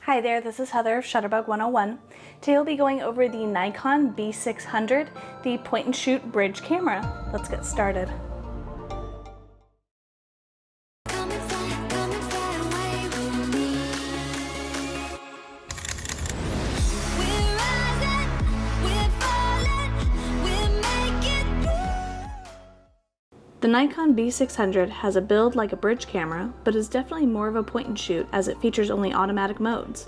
Hi there, this is Heather of Shutterbug 101. Today we'll be going over the Nikon B600, the point and shoot bridge camera. Let's get started. The Nikon B600 has a build like a bridge camera, but is definitely more of a point and shoot as it features only automatic modes.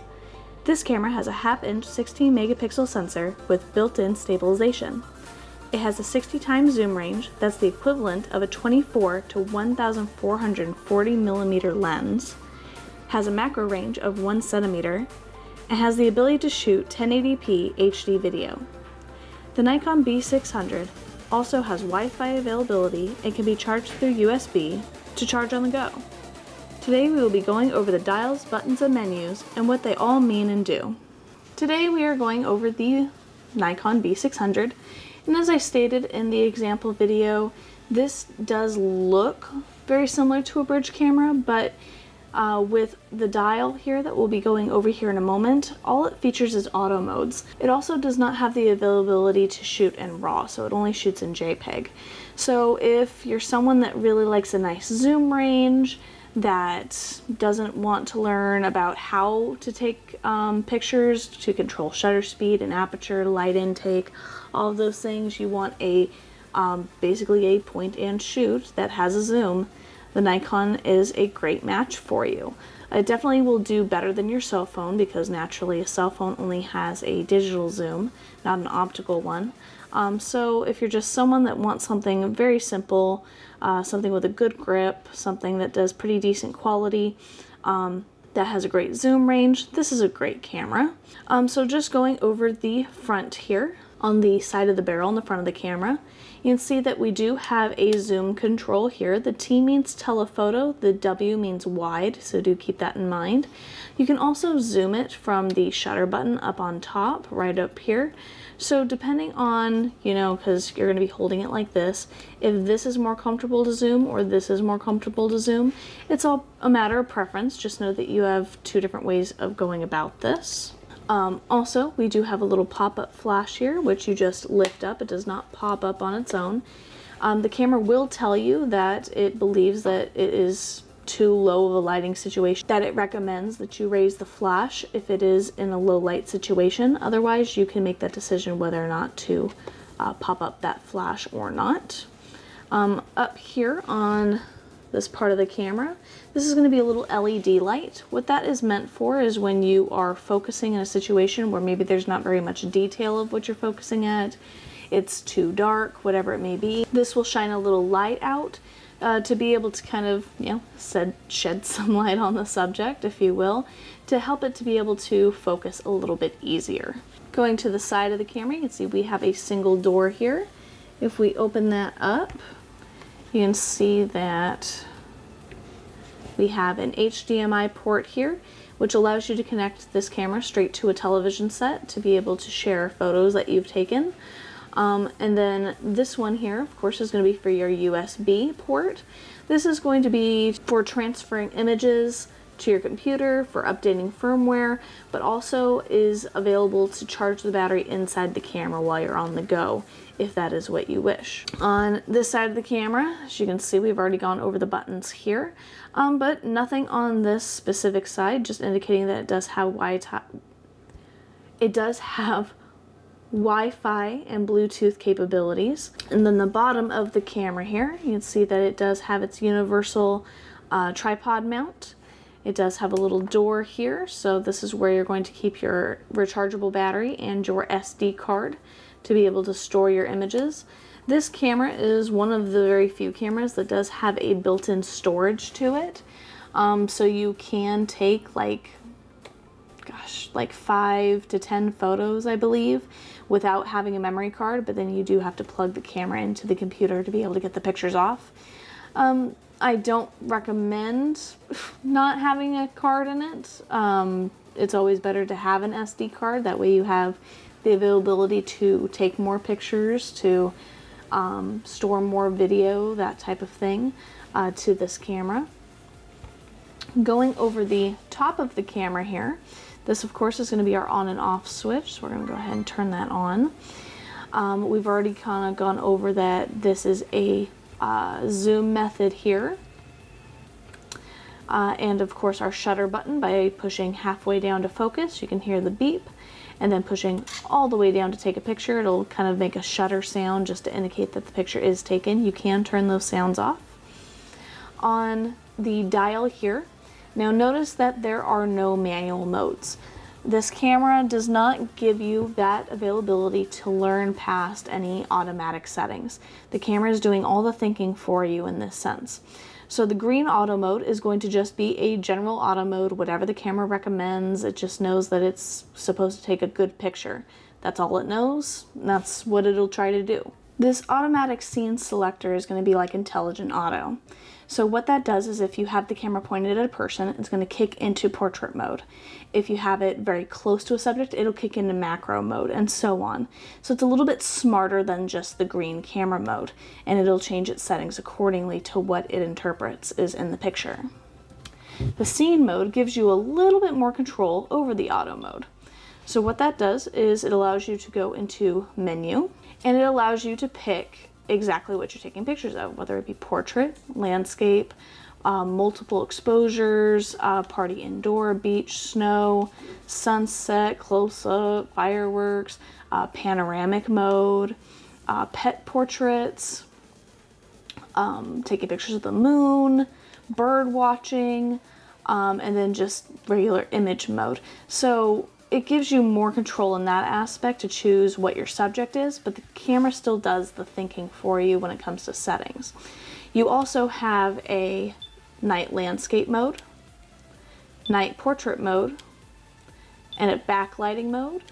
This camera has a half-inch 16 megapixel sensor with built-in stabilization. It has a 60 times zoom range that's the equivalent of a 24 to 1440 millimeter lens, has a macro range of 1 centimeter, and has the ability to shoot 1080p HD video. The Nikon B600 also has Wi-Fi availability and can be charged through USB to charge on the go. Today we will be going over the dials, buttons, and menus and what they all mean and do. Today we are going over the Nikon B600, and as I stated in the example video, this does look very similar to a bridge camera, but with the dial here that we'll be going over here in a moment, all it features is auto modes. It also does not have the availability to shoot in RAW, so it only shoots in JPEG. So if you're someone that really likes a nice zoom range, that doesn't want to learn about how to take pictures, to control shutter speed and aperture, light intake, all of those things, you want a basically a point and shoot that has a zoom, the Nikon is a great match for you. It definitely will do better than your cell phone because naturally a cell phone only has a digital zoom, not an optical one. So if you're just someone that wants something very simple, something with a good grip, something that does pretty decent quality, that has a great zoom range, this is a great camera. So just going over the front here, on the side of the barrel in the front of the camera, you can see that we do have a zoom control here. The T means telephoto, the W means wide, so do keep that in mind. You can also zoom it from the shutter button up on top, right up here. So depending on, because you're going to be holding it like this, if this is more comfortable to zoom or this is more comfortable to zoom, it's all a matter of preference. Just know that you have two different ways of going about this. Also, we do have a little pop-up flash here, which you just lift up. It does not pop up on its own. The camera will tell you that it believes that it is too low of a lighting situation, that it recommends that you raise the flash if it is in a low light situation. Otherwise, you can make that decision whether or not to pop up that flash or not. Up here on this part of the camera, this is going to be a little LED light. What that is meant for is when you are focusing in a situation where maybe there's not very much detail of what you're focusing at, it's too dark, whatever it may be. This will shine a little light out to be able to kind of, shed some light on the subject, if you will, to help it to be able to focus a little bit easier. Going to the side of the camera, you can see we have a single door here. If we open that up, you can see that we have an HDMI port here, which allows you to connect this camera straight to a television set to be able to share photos that you've taken. And then this one here, of course, is going to be for your USB port. This is going to be for transferring images to your computer, for updating firmware, but also is available to charge the battery inside the camera while you're on the go, if that is what you wish. On this side of the camera, as you can see, we've already gone over the buttons here, but nothing on this specific side, just indicating that it does have Wi-Fi and Bluetooth capabilities. And then the bottom of the camera here, you can see that it does have its universal tripod mount. It does have a little door here, so this is where you're going to keep your rechargeable battery and your SD card to be able to store your images. This camera is one of the very few cameras that does have a built-in storage to it. So you can take like 5 to 10 photos, I believe, without having a memory card, but then you do have to plug the camera into the computer to be able to get the pictures off. I don't recommend not having a card in it. It's always better to have an SD card. That way you have the availability to take more pictures, to store more video, that type of thing, to this camera. Going over the top of the camera here, This, of course, is going to be our on and off switch, so we're going to go ahead and turn that on. We've already kind of gone over that this is a zoom method here. And of course our shutter button, by pushing halfway down to focus, you can hear the beep, and then pushing all the way down to take a picture, it'll kind of make a shutter sound just to indicate that the picture is taken. You can turn those sounds off. On the dial here, now notice that there are no manual modes. This camera does not give you that availability to learn past any automatic settings. The camera is doing all the thinking for you in this sense. So the green auto mode is going to just be a general auto mode, whatever the camera recommends. It just knows that it's supposed to take a good picture. That's all it knows. That's what it'll try to do. This automatic scene selector is going to be like intelligent auto. So what that does is if you have the camera pointed at a person, it's going to kick into portrait mode. If you have it very close to a subject, it'll kick into macro mode, and so on. So it's a little bit smarter than just the green camera mode, and it'll change its settings accordingly to what it interprets is in the picture. The scene mode gives you a little bit more control over the auto mode. So what that does is it allows you to go into menu, and it allows you to pick exactly what you're taking pictures of, whether it be portrait, landscape, multiple exposures, party indoor, beach, snow, sunset, close-up, fireworks, panoramic mode, pet portraits, taking pictures of the moon, bird watching, and then just regular image mode. So it gives you more control in that aspect to choose what your subject is, but the camera still does the thinking for you when it comes to settings. You also have a night landscape mode, night portrait mode, and a backlighting mode,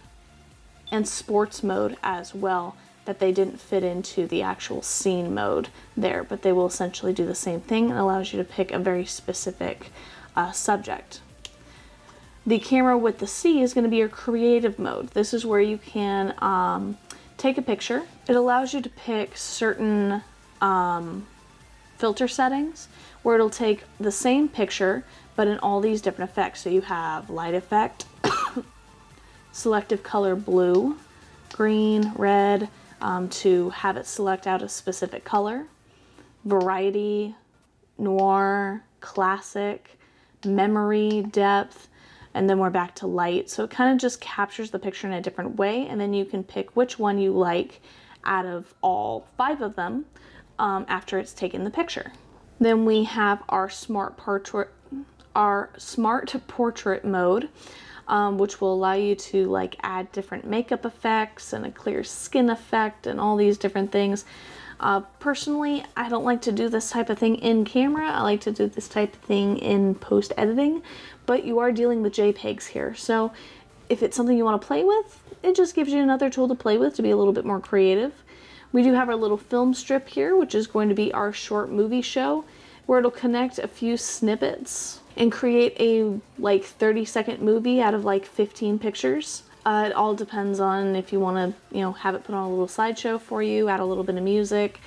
and sports mode as well, that they didn't fit into the actual scene mode there, but they will essentially do the same thing and allows you to pick a very specific subject. The camera with the C is going to be your creative mode. This is where you can take a picture. It allows you to pick certain filter settings where it'll take the same picture but in all these different effects. So you have light effect, selective color blue, green, red, to have it select out a specific color, variety, noir, classic, memory, depth, and then we're back to light. So it kind of just captures the picture in a different way, and then you can pick which one you like out of all 5 of them after it's taken the picture. Then we have our smart portrait mode, which will allow you to like add different makeup effects and a clear skin effect and all these different things. Personally, I don't like to do this type of thing in camera. I like to do this type of thing in post editing, but you are dealing with JPEGs here. So if it's something you want to play with, it just gives you another tool to play with to be a little bit more creative. We do have our little film strip here, which is going to be our short movie show, where it'll connect a few snippets and create a like 30-second movie out of like 15 pictures. It all depends on if you want to, have it put on a little slideshow for you, add a little bit of music.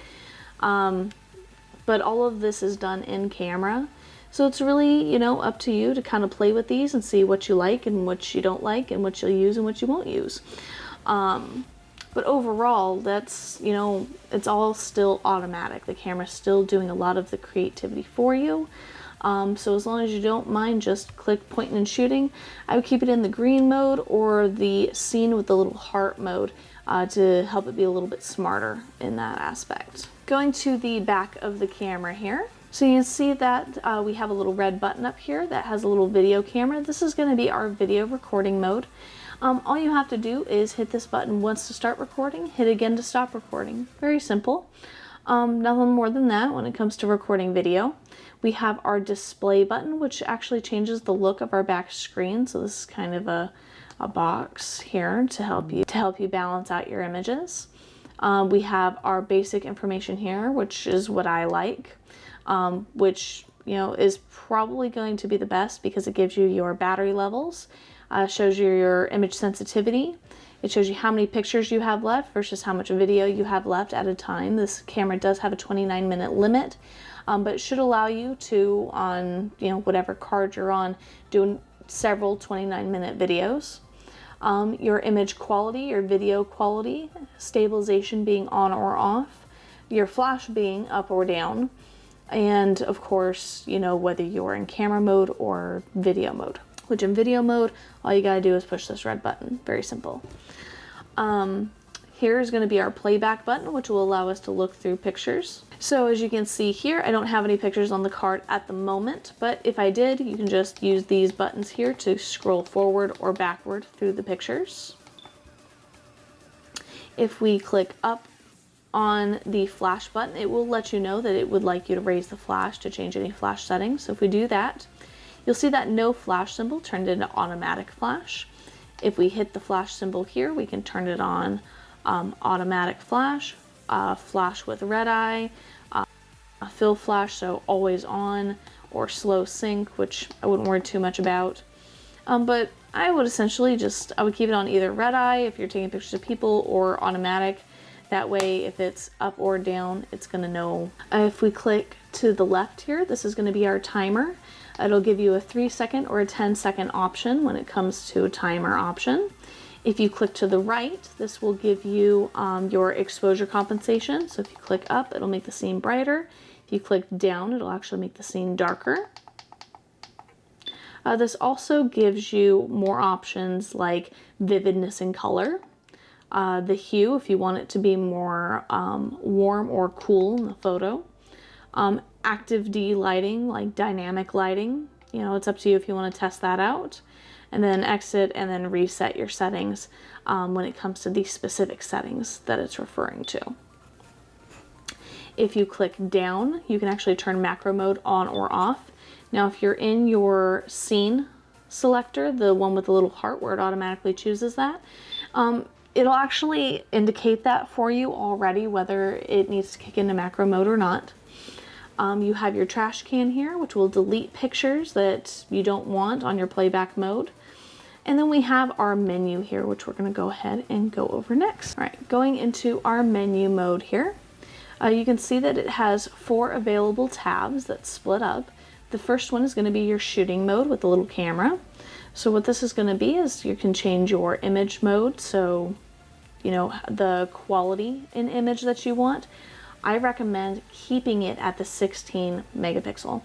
But all of this is done in camera. So it's really, up to you to kind of play with these and see what you like and what you don't like and what you'll use and what you won't use. But overall, that's, it's all still automatic. The camera's still doing a lot of the creativity for you. So as long as you don't mind just click pointing and shooting, I would keep it in the green mode or the scene with the little heart mode to help it be a little bit smarter in that aspect. Going to the back of the camera here. So you can see that we have a little red button up here that has a little video camera. This is going to be our video recording mode. All you have to do is hit this button once to start recording, hit again to stop recording. Very simple. Nothing more than that when it comes to recording video. We have our display button, which actually changes the look of our back screen. So this is kind of a box here to help you balance out your images. We have our basic information here, which is what I like, which is probably going to be the best because it gives you your battery levels, shows you your image sensitivity. It shows you how many pictures you have left versus how much video you have left at a time. This camera does have a 29-minute limit, but it should allow you to, on whatever card you're on, do several 29-minute videos. Your image quality, your video quality, stabilization being on or off, your flash being up or down, and of course, you know, whether you're in camera mode or video mode. Which in video mode, all you gotta do is push this red button. Very simple. Here's going to be our playback button, which will allow us to look through pictures. So as you can see here, I don't have any pictures on the card at the moment, but if I did, you can just use these buttons here to scroll forward or backward through the pictures. If we click up on the flash button, it will let you know that it would like you to raise the flash to change any flash settings. So if we do that, you'll see that no flash symbol turned into automatic flash. If we hit the flash symbol here, we can turn it on automatic flash, flash with red eye, fill flash, so always on, or slow sync, which I wouldn't worry too much about. But I would essentially I would keep it on either red eye if you're taking pictures of people, or automatic. That way, if it's up or down, it's gonna know. If we click to the left here, this is gonna be our timer. It'll give you a 3-second or a 10-second option when it comes to a timer option. If you click to the right, this will give you your exposure compensation. So if you click up, it'll make the scene brighter. If you click down, it'll actually make the scene darker. This also gives you more options like vividness and color. The hue, if you want it to be more warm or cool in the photo. Active D lighting, like dynamic lighting. You know, it's up to you if you want to test that out. And then exit and then reset your settings when it comes to these specific settings that it's referring to. If you click down, you can actually turn macro mode on or off. Now, if you're in your scene selector, the one with the little heart where it automatically chooses that, it'll actually indicate that for you already, whether it needs to kick into macro mode or not. You have your trash can here, which will delete pictures that you don't want on your playback mode. And then we have our menu here, which we're going to go ahead and go over next. All right, going into our menu mode here, you can see that it has 4 available tabs that split up. The first one is going to be your shooting mode with the little camera. So what this is going to be is you can change your image mode, so you know, the quality in image that you want. I recommend keeping it at the 16 megapixel.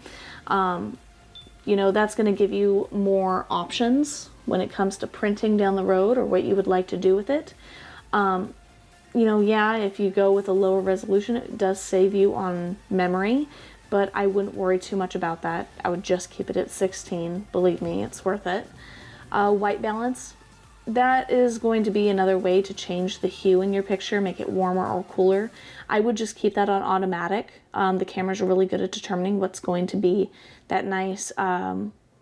You know, that's going to give you more options when it comes to printing down the road or what you would like to do with it. You know, yeah, if you go with a lower resolution, it does save you on memory, but I wouldn't worry too much about that. I would just keep it at 16. Believe me, it's worth it. White balance, that is going to be another way to change the hue in your picture, make it warmer or cooler. I would just keep that on automatic. The cameras are really good at determining what's going to be that nice,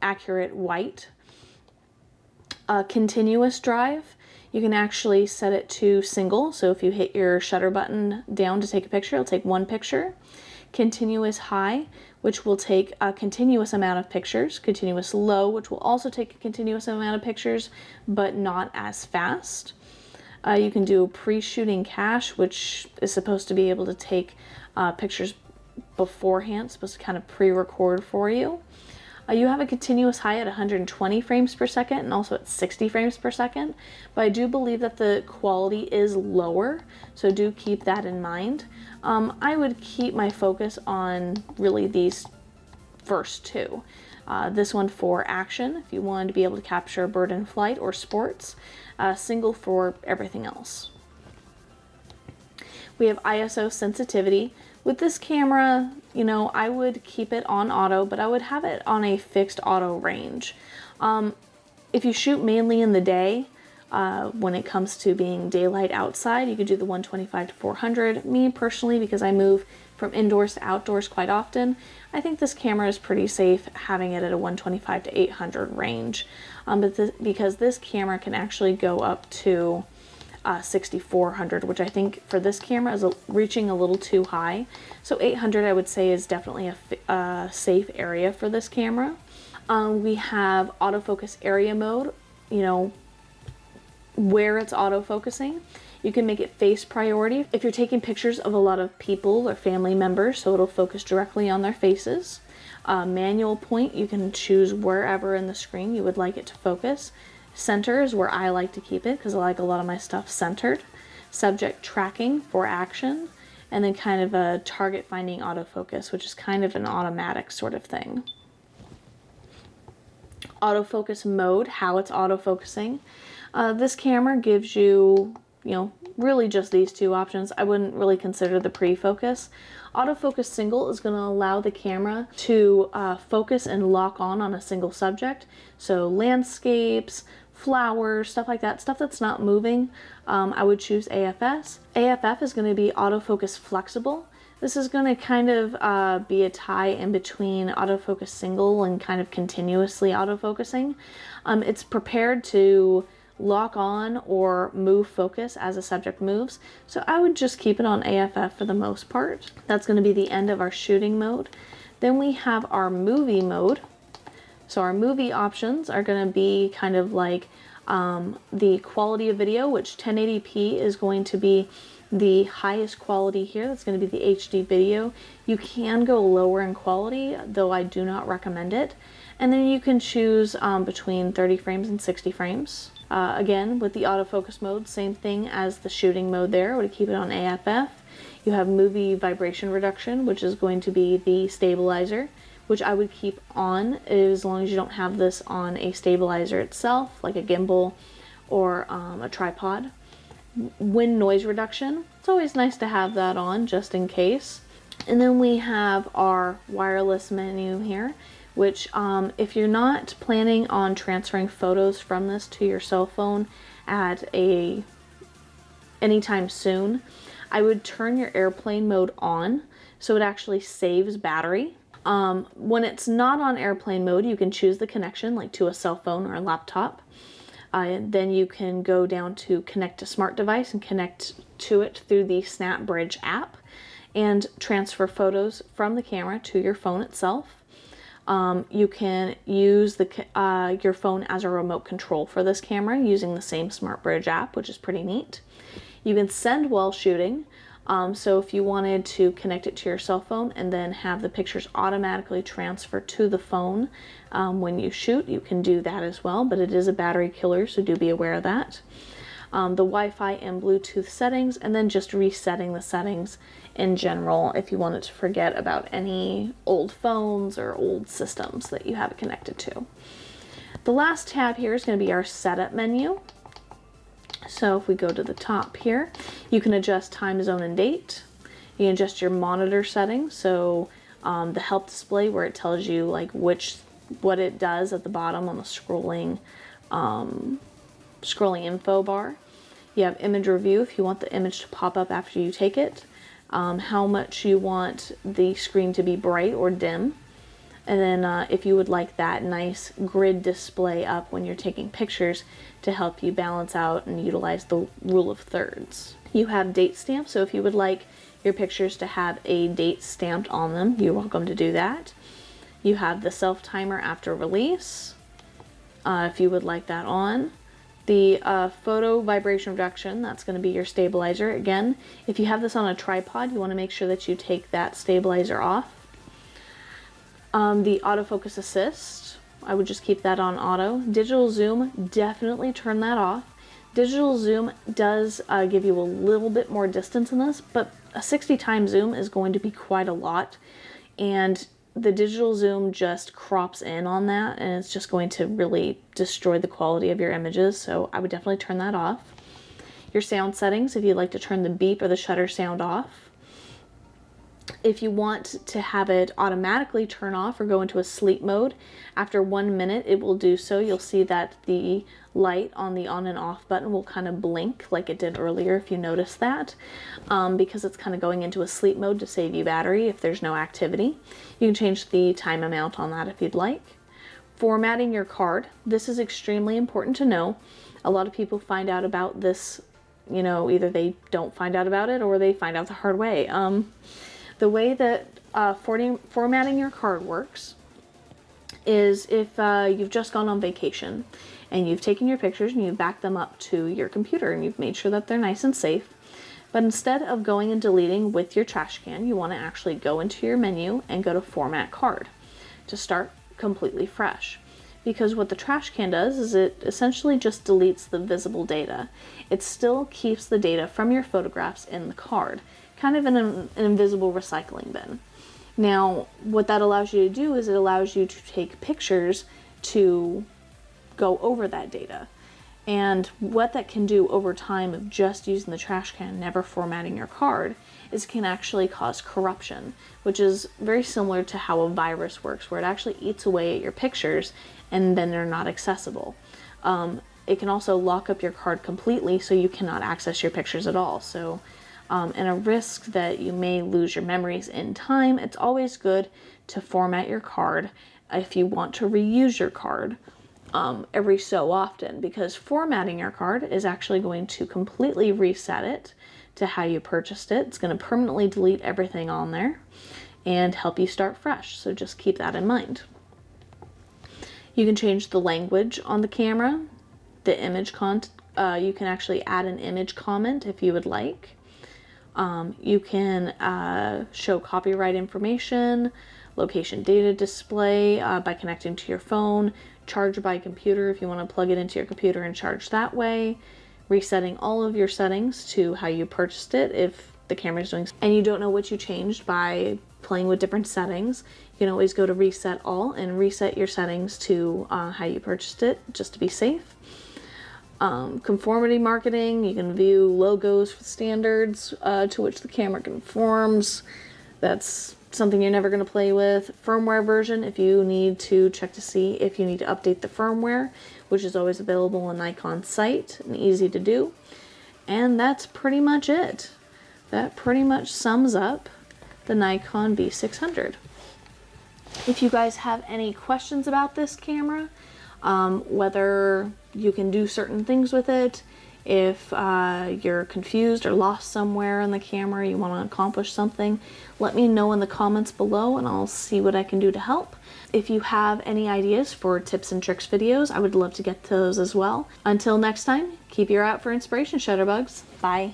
accurate white. Continuous drive, you can actually set it to single. So if you hit your shutter button down to take a picture, it'll take 1 picture. Continuous high, which will take a continuous amount of pictures. Continuous low, which will also take a continuous amount of pictures, but not as fast. You can do pre-shooting cache, which is supposed to be able to take pictures beforehand, supposed to kind of pre-record for you. You have a continuous high at 120 frames per second and also at 60 frames per second, but I do believe that the quality is lower, so do keep that in mind. I would keep my focus on really these first 2. This one for action, if you wanted to be able to capture a bird in flight or sports, single for everything else. We have ISO sensitivity. With this camera, you know, I would keep it on auto, but I would have it on a fixed auto range. If you shoot mainly in the day, when it comes to being daylight outside, you could do the 125 to 400. Me personally, because I move from indoors to outdoors quite often, I think this camera is pretty safe having it at a 125 to 800 range. Because this camera can actually go up to 6400, which I think for this camera is reaching a little too high. So 800 I would say is definitely a safe area for this camera. We have autofocus area mode, you know, where it's autofocusing. You can make it face priority if you're taking pictures of a lot of people or family members, so it'll focus directly on their faces. Manual point, you can choose wherever in the screen you would like it to focus. Center is where I like to keep it because I like a lot of my stuff centered. Subject tracking for action, and then kind of a target finding autofocus, which is kind of an automatic sort of thing. Autofocus mode, how it's autofocusing. This camera gives you, really just these two options. I wouldn't really consider the pre-focus. Autofocus single is going to allow the camera to focus and lock on a single subject. So landscapes, flowers, stuff like that, stuff that's not moving, I would choose AFS. AFF is going to be autofocus flexible. This is going to kind of be a tie in between autofocus single and kind of continuously autofocusing. It's prepared to lock on or move focus as a subject moves, so I would just keep it on AFF for the most part. That's going to be the end of our shooting mode. Then we have our movie mode. So our movie options are going to be kind of like the quality of video, which 1080p is going to be the highest quality here. That's going to be the HD video. You can go lower in quality, though I do not recommend it. And then you can choose between 30 frames and 60 frames. Again, with the autofocus mode, same thing as the shooting mode there. I would keep it on AFF. You have movie vibration reduction, which is going to be the stabilizer, which I would keep on as long as you don't have this on a stabilizer itself, like a gimbal or a tripod. Wind noise reduction, it's always nice to have that on just in case. And then we have our wireless menu here, which if you're not planning on transferring photos from this to your cell phone at anytime soon, I would turn your airplane mode on so it actually saves battery. When it's not on airplane mode, you can choose the connection, like to a cell phone or a laptop. Then you can go down to connect to smart device and connect to it through the SnapBridge app and transfer photos from the camera to your phone itself. You can use your phone as a remote control for this camera using the same SmartBridge app, which is pretty neat. You can send while shooting. So if you wanted to connect it to your cell phone and then have the pictures automatically transfer to the phone when you shoot, you can do that as well, but it is a battery killer, so do be aware of that. The Wi-Fi and Bluetooth settings, and then just resetting the settings in general if you wanted to forget about any old phones or old systems that you have it connected to. The last tab here is going to be our setup menu. So if we go to the top here, you can adjust time zone and date. You can adjust your monitor settings, so the help display where it tells you like what it does at the bottom on the scrolling info bar. You have image review if you want the image to pop up after you take it, how much you want the screen to be bright or dim, and then if you would like that nice grid display up when you're taking pictures to help you balance out and utilize the rule of thirds. You have date stamps, so if you would like your pictures to have a date stamped on them, you're welcome to do that. You have the self timer after release, if you would like that on. The photo vibration reduction, that's going to be your stabilizer. Again, if you have this on a tripod, you want to make sure that you take that stabilizer off. The autofocus assist, I would just keep that on auto. Digital zoom, definitely turn that off. Digital zoom does give you a little bit more distance in this, but a 60 times zoom is going to be quite a lot, and the digital zoom just crops in on that, and it's just going to really destroy the quality of your images, so I would definitely turn that off. Your sound settings, if you'd like to turn the beep or the shutter sound off. If you want to have it automatically turn off or go into a sleep mode, after 1 minute it will do so. You'll see that the light on the on and off button will kind of blink like it did earlier, if you notice that, because it's kind of going into a sleep mode to save you battery if there's no activity. You can change the time amount on that if you'd like. Formatting your card. This is extremely important to know. A lot of people find out about this, either they don't find out about it or they find out the hard way. The way that formatting your card works is if you've just gone on vacation and you've taken your pictures and you've backed them up to your computer and you've made sure that they're nice and safe, but instead of going and deleting with your trash can, you want to actually go into your menu and go to Format Card. to start completely fresh. Because what the trash can does is it essentially just deletes the visible data. It still keeps the data from your photographs in the card, kind of in an invisible recycling bin. Now, what that allows you to do is it allows you to take pictures to go over that data. And what that can do over time of just using the trash can, never formatting your card, is it can actually cause corruption, which is very similar to how a virus works, where it actually eats away at your pictures and then they're not accessible. It can also lock up your card completely so you cannot access your pictures at all. So, and a risk that you may lose your memories in time, it's always good to format your card if you want to reuse your card every so often, because formatting your card is actually going to completely reset it to how you purchased it. It's going to permanently delete everything on there and help you start fresh. So just keep that in mind. You can change the language on the camera, the image you can actually add an image comment if you would like. You can show copyright information, location data display by connecting to your phone, charge by computer if you want to plug it into your computer and charge that way, resetting all of your settings to how you purchased it if the camera is doing and you don't know what you changed by playing with different settings. You can always go to reset all and reset your settings to how you purchased it, just to be safe. Conformity marketing, you can view logos for standards to which the camera conforms. That's something you're never going to play with. Firmware version, if you need to check to see if you need to update the firmware, which is always available on Nikon's site and easy to do. And that's pretty much it. That pretty much sums up the Nikon B600. If you guys have any questions about this camera, whether you can do certain things with it, if you're confused or lost somewhere in the camera, you want to accomplish something, let me know in the comments below and I'll see what I can do to help. If you have any ideas for tips and tricks videos, I would love to get those as well. Until next time, keep your eye out for inspiration, Shutterbugs. Bye.